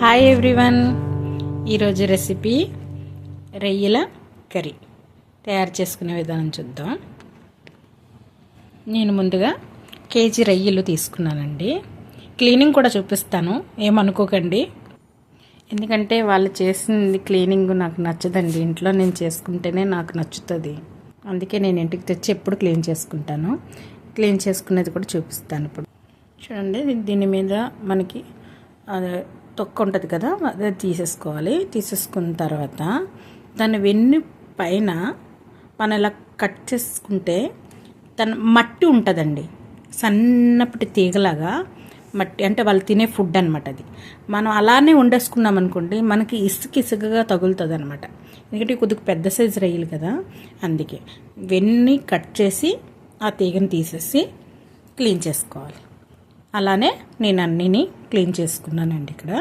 Hi everyone. ఈరోజు recipe రొయ్యల curry తయారు చేసుకునే విధానం చూద్దాం. నేను ముందుగా కేజీ రొయ్యలు తీసుకున్నానండి. క్లీనింగ్ కూడా చూపిస్తాను, ఏమనుకోకండి. ఎందుకంటే వాళ్ళు చేసింది క్లీనింగ్ నాకు నచ్చదండి. ఇంట్లో నేను చేసుకుంటేనే నాకు నచ్చుతుంది. అందుకే నేను ఇంటికి తెచ్చి ఎప్పుడు క్లీన్ చేసుకుంటాను. క్లీన్ చేసుకునేది కూడా చూపిస్తాను. ఇప్పుడు చూడండి, దీని మీద మనకి తొక్క ఉంటుంది కదా, అదే తీసేసుకోవాలి. తీసేసుకున్న తర్వాత దాని వెన్ను పైన మనం ఇలా కట్ చేసుకుంటే మట్టి ఉంటుందండి, సన్నపటి తీగలాగా మట్టి. అంటే వాళ్ళు తినే ఫుడ్ అనమాట అది. మనం అలానే వండేసుకున్నాం అనుకోండి, మనకి ఇసుకగా తగులుతుంది అనమాట. ఎందుకంటే కొద్దిగా పెద్ద సైజు రొయ్యలు కదా, అందుకే వెన్ని కట్ చేసి ఆ తీగని తీసేసి క్లీన్ చేసుకోవాలి. అలానే నేను అన్నీని క్లీన్ చేసుకున్నానండి. ఇక్కడ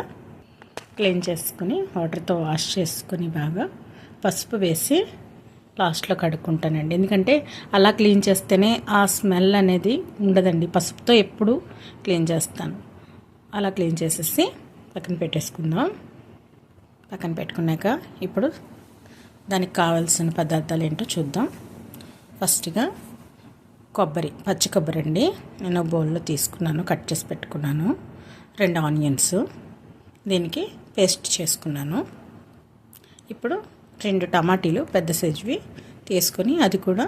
క్లీన్ చేసుకుని వాటర్తో వాష్ చేసుకుని బాగా పసుపు వేసి లాస్ట్లో కడుక్కుంటానండి. ఎందుకంటే అలా క్లీన్ చేస్తేనే ఆ స్మెల్ అనేది ఉండదండి. పసుపుతో ఎప్పుడు క్లీన్ చేస్తాను. అలా క్లీన్ చేసేసి పక్కన పెట్టేసుకుందాం. పక్కన పెట్టుకున్నాక ఇప్పుడు దానికి కావాల్సిన పదార్థాలు ఏంటో చూద్దాం. ఫస్ట్గా పచ్చి కొబ్బరి అండి. నేను బౌల్లో తీసుకున్నాను, కట్ చేసి పెట్టుకున్నాను. 2 ఆనియన్స్ దీనికి పేస్ట్ చేసుకున్నాను. ఇప్పుడు 2 టమాటీలు పెద్ద సైజువి తీసుకొని అది కూడా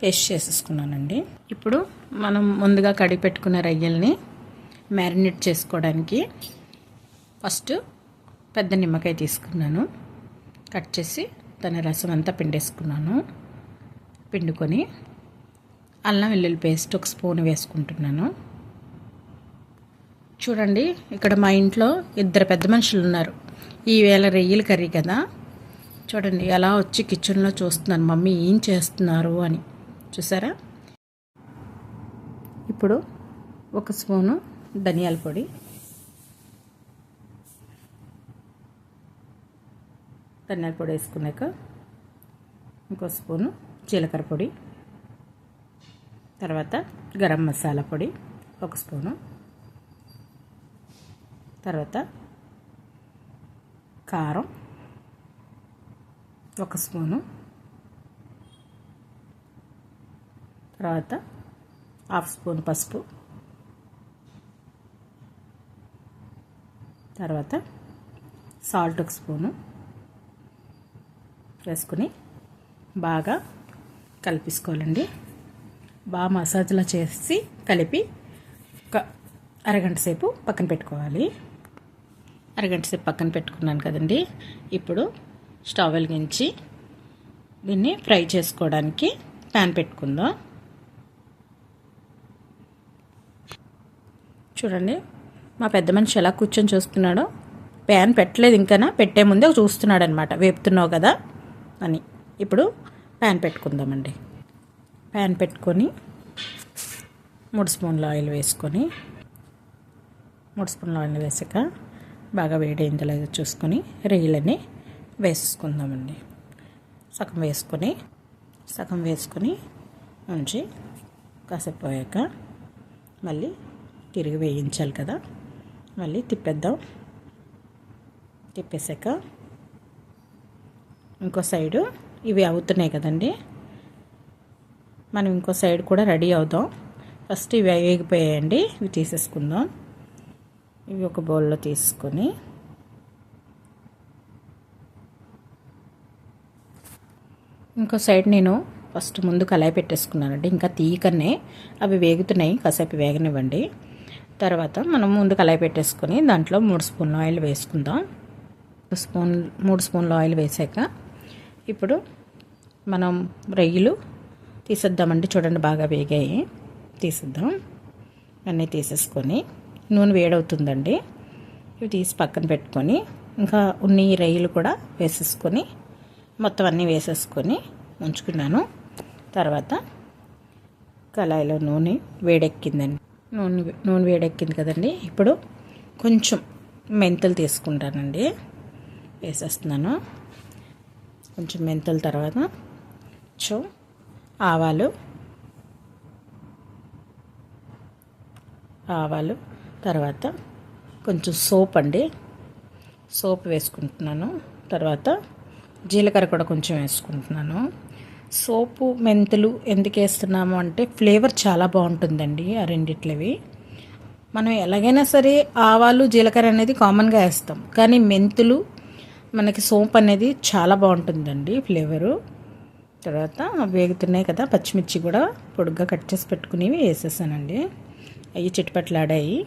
పేస్ట్ చేసేసుకున్నానండి. ఇప్పుడు మనం ముందుగా కడిగి పెట్టుకున్న రొయ్యల్ని మ్యారినేట్ చేసుకోవడానికి ఫస్ట్ పెద్ద నిమ్మకాయ తీసుకున్నాను. కట్ చేసి దాని రసం అంతా పిండేసుకున్నాను. పిండుకొని అల్లం వెల్లుల్లి పేస్ట్ 1 స్పూన్ వేసుకుంటున్నాను. చూడండి, ఇక్కడ మా ఇంట్లో 2 పెద్ద మనుషులు ఉన్నారు. ఈవేళ రొయ్యల కర్రీ కదా, చూడండి ఎలా వచ్చి కిచెన్లో చూస్తున్నాను మమ్మీ ఏం చేస్తున్నారు అని. చూసారా? ఇప్పుడు 1 స్పూను ధనియాల పొడి, వేసుకున్నాక 1 స్పూను జీలకర్ర పొడి, తర్వాత గరం మసాలా పొడి 1 స్పూను, తర్వాత కారం 1 స్పూను, తర్వాత 1/2 స్పూన్ పసుపు, తర్వాత సాల్ట్ 1 స్పూను వేసుకుని బాగా కలిపేసుకోవాలండి. బాగా మసాజ్లా చేసి కలిపి ఒక అరగంట సేపు పక్కన పెట్టుకోవాలి. అరగంట సేపు పక్కన పెట్టుకున్నాను కదండి. ఇప్పుడు స్టవ్ వెలిగించి దీన్ని ఫ్రై చేసుకోవడానికి ప్యాన్ పెట్టుకుందాం. చూడండి, మా పెద్ద మనిషి ఎలా కూర్చొని చూస్తున్నాడో. ప్యాన్ పెట్టలేదు ఇంకా, పెట్టే ముందే చూస్తున్నాడు అనమాట, వేపుతున్నావు కదా అని. ఇప్పుడు ప్యాన్ పెట్టుకుందామండి. ప్యాన్ పెట్టుకొని 3 స్పూన్ల ఆయిల్ వేసుకొని, 3 స్పూన్ల ఆయిల్ వేసాక బాగా వేడైందో లేదో చూసుకొని రొయ్యలని వేసుకుందామండి. సగం వేసుకొని ఉంచి కాసేపు పోయాక మళ్ళీ తిరిగి వేయించాలి కదా, మళ్ళీ తిప్పేద్దాం. తిప్పేసాక ఇంకో సైడు ఇవి అవుతున్నాయి కదండి, మనం ఇంకో సైడ్ కూడా రెడీ అవుదాం. ఫస్ట్ ఇవి వేగిపోయాయండి, ఇవి తీసేసుకుందాం. ఇవి ఒక బౌల్లో తీసుకొని ఇంకో సైడ్ నేను ఫస్ట్ ముందు కళాయి పెట్టేసుకున్నానండి. ఇంకా తీయకనే అవి వేగుతున్నాయి, కాసేపు వేగనివ్వండి. తర్వాత మనం ముందు కళాయి పెట్టేసుకొని దాంట్లో 3 స్పూన్ల ఆయిల్ వేసుకుందాం. 3 స్పూన్ల ఆయిల్ వేసాక ఇప్పుడు మనం రొయ్యలు తీసేద్దామండి. చూడండి, బాగా వేగాయి, తీసేద్దాం. అన్నీ తీసేసుకొని నూనె వేడవుతుందండి. ఇవి తీసి పక్కన పెట్టుకొని ఇంకా ఉన్ని రొయ్యలు కూడా వేసేసుకొని మొత్తం అన్నీ వేసేసుకొని ఉంచుకున్నాను. తర్వాత కళాయిలో నూనె వేడెక్కిందండి. నూనె వేడెక్కింది కదండి. ఇప్పుడు కొంచెం మెంతులు తీసుకుంటానండి, వేసేస్తున్నాను. కొంచెం మెంతుల తర్వాత ఆవాలు, తర్వాత కొంచెం సోప్ అండి, సోపు వేసుకుంటున్నాను. తర్వాత జీలకర్ర కూడా కొంచెం వేసుకుంటున్నాను. సోపు మెంతులు ఎందుకు వేస్తున్నాము అంటే ఫ్లేవర్ చాలా బాగుంటుందండి ఆ రెండిట్లవి. మనం ఎలాగైనా సరే ఆవాలు జీలకర్ర అనేది కామన్గా వేస్తాం, కానీ మెంతులు మనకి సోపు అనేది చాలా బాగుంటుందండి ఫ్లేవరు. తర్వాత వేగుతున్నాయి కదా, పచ్చిమిర్చి కూడా పొడుగ్గా కట్ చేసి పెట్టుకునేవి వేసేసానండి. అవి చిటిపట్లాడాయి.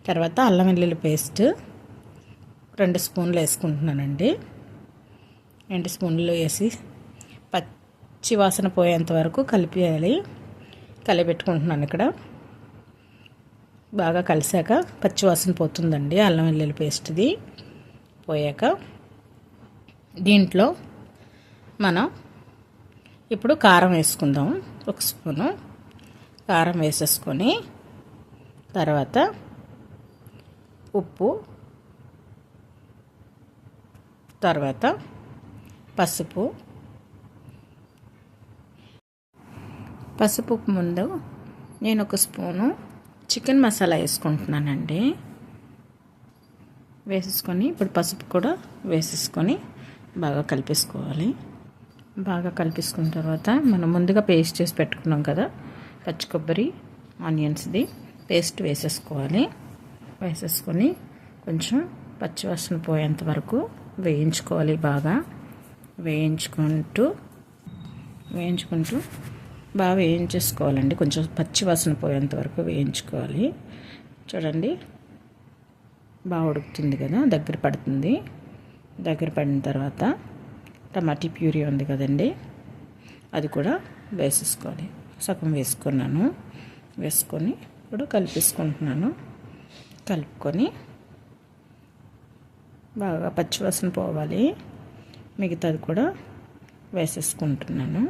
తర్వాత అల్లం వెల్లుల్లి పేస్ట్ 2 స్పూన్లు వేసుకుంటున్నానండి. 2 స్పూన్లు వేసి పచ్చి వాసన పోయేంత వరకు కలిపేయాలి. కలిపెట్టుకుంటున్నాను ఇక్కడ. బాగా కలిసాక పచ్చి వాసన పోతుందండి అల్లం వెల్లుల్లి పేస్ట్ది. పోయాక దీంట్లో మనం ఇప్పుడు కారం వేసుకుందాం. 1 స్పూను కారం వేసేసుకొని తర్వాత ఉప్పు, తర్వాత పసుపు ముందు నేను 1 స్పూను చికెన్ మసాలా వేసుకుంటున్నానండి. వేసేసుకొని ఇప్పుడు పసుపు కూడా వేసేసుకొని బాగా కలిపేసుకోవాలి. బాగా కలిపేసుకున్న తర్వాత మనం ముందుగా పేస్ట్ చేసి పెట్టుకున్నాం కదా పచ్చి కొబ్బరి ఆనియన్స్ది పేస్ట్ వేసేసుకోవాలి. వేసేసుకొని కొంచెం పచ్చివాసన పోయేంత వరకు వేయించుకోవాలి. బాగా వేయించుకుంటూ బాగా వేయించేసుకోవాలండి. కొంచెం పచ్చివాసన పోయేంత వరకు వేయించుకోవాలి. చూడండి బాగా ఉడుకుతుంది కదా, దగ్గర పడుతుంది. దగ్గర పడిన తర్వాత టమాటా ప్యూరీ ఉంది కదండి, అది కూడా వేసేసుకోవాలి. సగం వేసుకున్నాను. వేసుకొని ఇప్పుడు కలిపేసుకుంటున్నాను. కలుపుకొని బాగా పచ్చివాసన పోవాలి. మిగతాది కూడా వేసేసుకుంటున్నాను.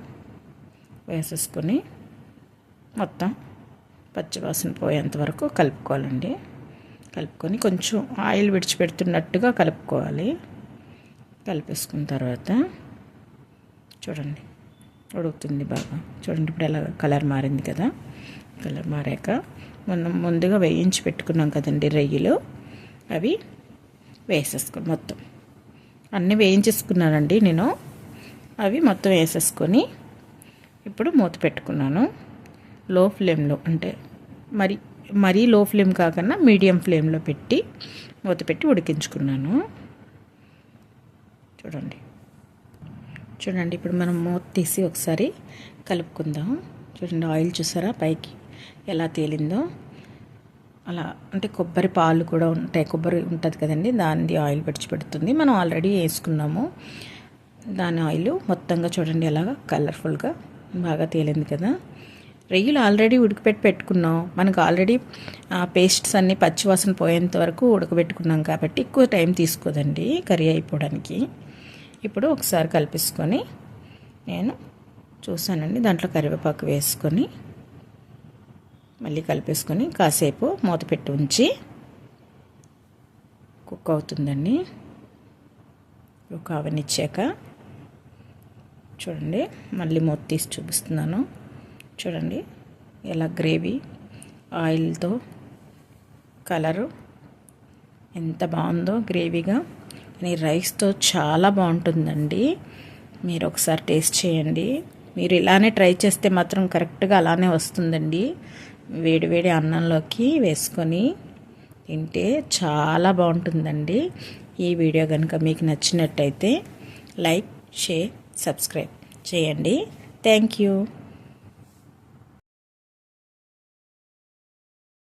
వేసేసుకొని మొత్తం పచ్చివాసన పోయేంత వరకు కలుపుకోవాలండి. కలుపుకొని కొంచెం ఆయిల్ విడిచిపెడుతున్నట్టుగా కలుపుకోవాలి. కలిపేసుకున్న తర్వాత చూడండి ఉడుకుతుంది బాగా. చూడండి ఇప్పుడు ఎలా కలర్ మారింది కదా. కలర్ మారాక మనం ముందుగా వేయించి పెట్టుకున్నాం కదండి రొయ్యలు, అవి వేసేసుకొని మొత్తం అన్నీ వేయించేసుకున్నానండి నేను. అవి మొత్తం వేసేసుకొని ఇప్పుడు మూత పెట్టుకున్నాను. లో ఫ్లేమ్లో, అంటే మరీ లో ఫ్లేమ్ కాకుండా మీడియం ఫ్లేమ్లో పెట్టి మూత పెట్టి ఉడికించుకున్నాను. చూడండి ఇప్పుడు మనం మూత తీసి ఒకసారి కలుపుకుందాం. చూడండి ఆయిల్ చూసారా పైకి ఎలా తేలిందో. అలా అంటే కొబ్బరి పాలు కూడా ఉంటాయి, కొబ్బరి ఉంటుంది కదండి, దానిది ఆయిల్ విడిచిపెడుతుంది. మనం ఆల్రెడీ వేసుకున్నాము దాని ఆయిల్ మొత్తంగా. చూడండి ఎలాగా కలర్ఫుల్గా బాగా తేలింది కదా. రొయ్యలు ఆల్రెడీ ఉడికిపెట్టి పెట్టుకున్నాం. మనకు ఆల్రెడీ పేస్ట్స్ అన్నీ పచ్చివాసన పోయేంత వరకు ఉడకబెట్టుకున్నాం కాబట్టి ఎక్కువ టైం తీసుకోదండి కర్రీ అయిపోవడానికి. ఇప్పుడు ఒకసారి కలిపేసుకొని నేను చూసానండి, దాంట్లో కరివేపాకు వేసుకొని మళ్ళీ కలిపేసుకొని కాసేపు మూత పెట్టి ఉంచి కుక్ అవుతుందండి. కుక్ అవనిచ్చాక చూడండి మళ్ళీ మూత తీసి చూపిస్తున్నాను. చూడండి ఎలా గ్రేవీ ఆయిల్తో కలరు ఎంత బాగుందో గ్రేవీగా. కానీ రైస్తో చాలా బాగుంటుందండి. మీరు ఒకసారి టేస్ట్ చేయండి. మీరు ఇలానే ట్రై చేస్తే మాత్రం కరెక్ట్గా అలానే వస్తుందండి. వేడి వేడి అన్నంలోకి వేసుకొని తింటే చాలా బాగుంటుందండి. ఈ వీడియో కనుక మీకు నచ్చినట్టయితే లైక్, షేర్, సబ్స్క్రైబ్ చేయండి. Thank you.